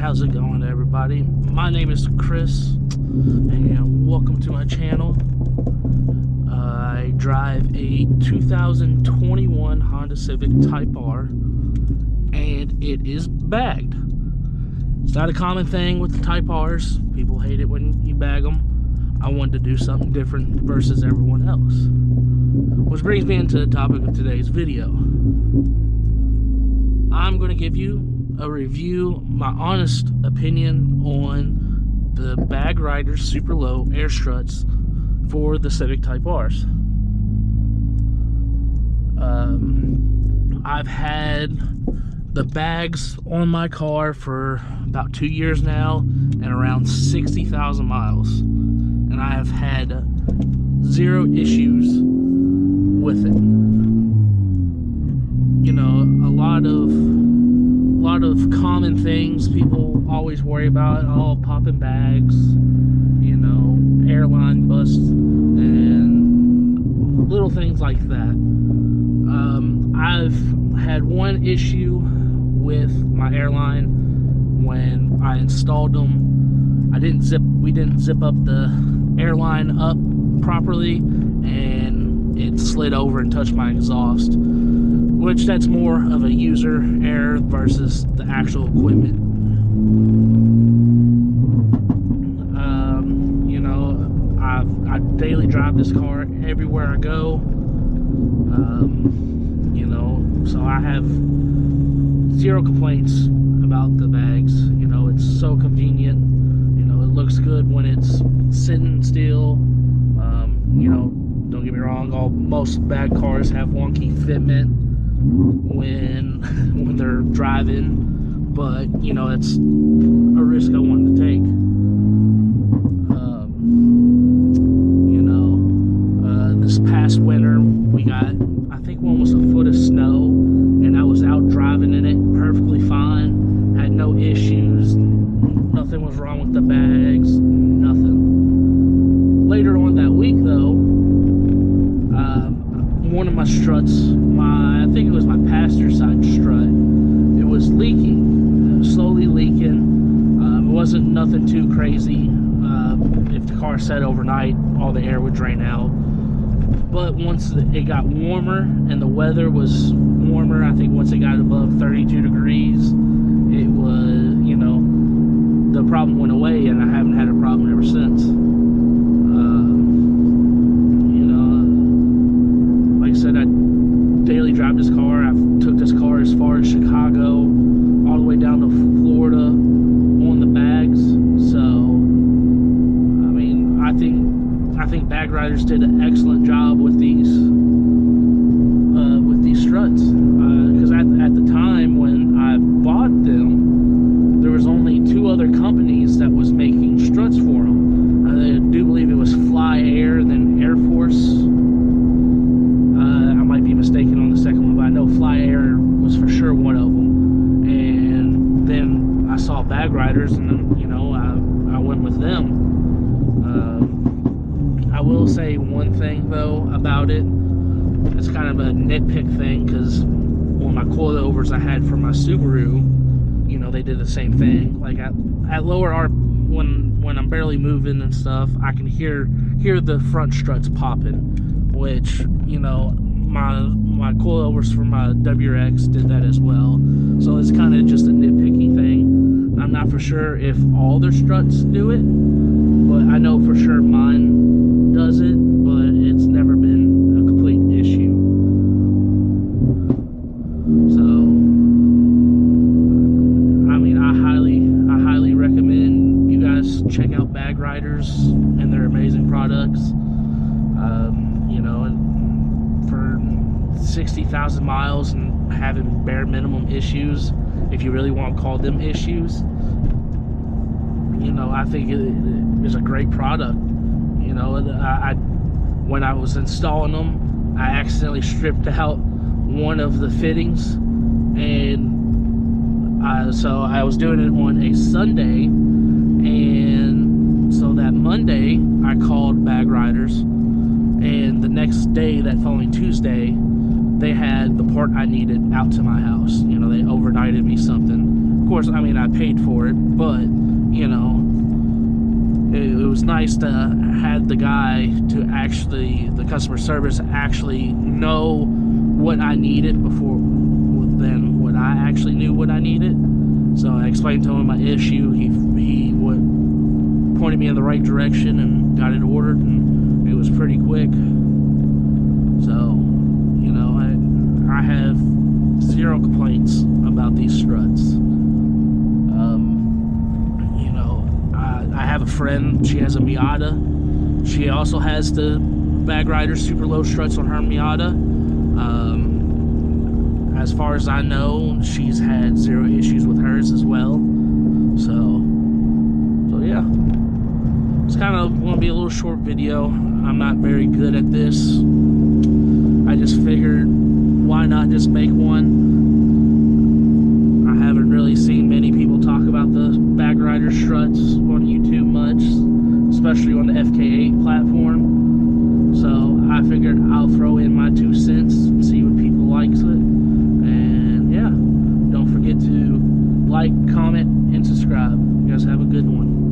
How's it going, everybody? My name is Chris, and welcome to my channel. I drive a 2021 Honda Civic Type R, and it is bagged. It's not a common thing with the Type Rs. People hate it when you bag them. I wanted to do something different versus everyone else. Which brings me into the topic of today's video. I'm going to give you a review, my honest opinion on the BagRiders Super Low Air Struts for the Civic Type Rs. I've had the bags on my car for about 2 years now and around 60,000 miles, and I have had zero issues with it. You know, a lot of common things people always worry about, popping bags, you know, airline busts, and little things like that. I've had one issue with my airline when I installed them. We didn't zip up the airline up properly, and it slid over and touched my exhaust, which that's more of a user error versus the actual equipment. You know, I daily drive this car everywhere I go. You know, so I have zero complaints about the bags. You know, it's so convenient. You know, it looks good when it's sitting still. You know, don't get me wrong, most bag cars have wonky fitment when they're driving, but you know, it's a risk I wanted to take. You know, this past winter we got, I think, almost a foot of snow, and I was out driving in it perfectly fine, had no issues, nothing was wrong with the bags, nothing. Later on that week though, one of my struts, I think it was my passenger side strut, it was leaking. It was slowly leaking. It wasn't nothing too crazy. If the car sat overnight, all the air would drain out. But once it got warmer and the weather was warmer, I think once it got above 32 degrees, it was, you know, the problem went away, and I haven't had a problem ever since. I said, I daily drive this car. I've took this car as far as Chicago, all the way down to Florida on the bags. So, I mean, I think BagRiders did an excellent job with these struts. Because at the time when I bought them, there was only 2 other companies that was making struts for them. I do believe it was Fly Air and then Air Force. I might be mistaken on the second one, but I know Fly Air was for sure one of them. And then I saw BagRiders, and then, you know, I went with them. I will say one thing though about it. It's kind of a nitpick thing, because on my coilovers I had for my Subaru, you know, they did the same thing. Like at lower when I'm barely moving and stuff, I can hear the front struts popping, which, you know, my coilovers for my WRX did that as well. So it's kind of just a nitpicky thing. I'm not for sure if all their struts do it, but I know for sure mine does it, but it's never been a complete issue. So, I mean, I highly recommend you guys check out BagRiders and their amazing products. You know, and for 60,000 miles and having bare minimum issues, if you really want to call them issues, you know, I think it is a great product. You know, when I was installing them, I accidentally stripped out one of the fittings, and so I was doing it on a Sunday, and so that Monday I called BagRiders, and the next day, that following Tuesday, they had the part I needed out to my house. You know, they overnighted me something course, I mean, I paid for it, but, you know, it was nice to have the guy to actually, the customer service actually know what I needed before than what I actually knew what I needed. So I explained to him my issue. He pointed me in the right direction and got it ordered, and it was pretty quick. So, you know, I have zero complaints about these struts. You know, I have a friend, she has a Miata. She also has the BagRiders super low struts on her Miata. As far as I know, she's had zero issues with hers as well. So yeah. It's kind of going to be a little short video. I'm not very good at this. I just figured, why not just make one? I haven't really seen many people talk about the BagRiders struts on YouTube much, especially on the FK8 platform. So I figured I'll throw in my 2 cents and see what people likes it. And yeah, don't forget to like, comment, and subscribe. You guys have a good one.